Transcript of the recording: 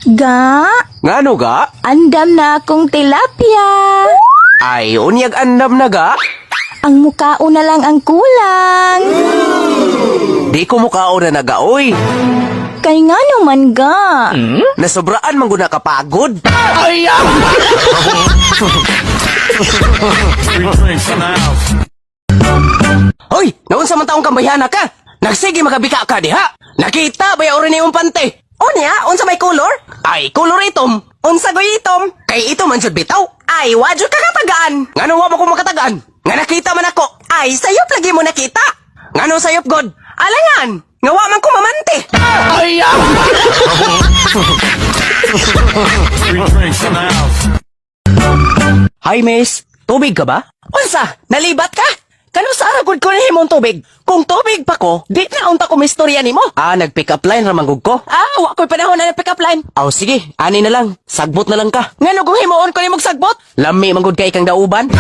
Ga, Ngano ga? andam na akong tilapia. Ay, unyag andam na ga? Ang mukao na lang ang kulang. Di ko mukhaon na nagaoy. Kay nga naman ga. Nasobraan man guna kapagod. Hoy, naunsa man taong kambayana ka? Nagsige makabika ka diha. Nakita ba yung rin yung pante? Unya, unsa may color? Ay, color itom. Unsa goy itom? Kay ito man jud bitaw. Ay, wadyo ka katagaan. Ngano wa mo ko makatagaan? Nga nakita man ako. Ay, sayop lagi mo nakita. Ngano sayop god? Alangan, nga wa man ko mamante. Hi, miss. Tubig ka ba? Unsa? Nalibat ka? Kano sa aragod ko na himong tubig? Kung tubig pa ko, di na unta ko mistorya nimo. Ah, nag-pick up line ramangog ko. Ah, wa ko'y panahon na nag-pick up line. Aw, sige, ani na lang. Sagbot na lang ka. Ngano kung himuon ko nimog sagbot? Lami manggod kay kang dauban.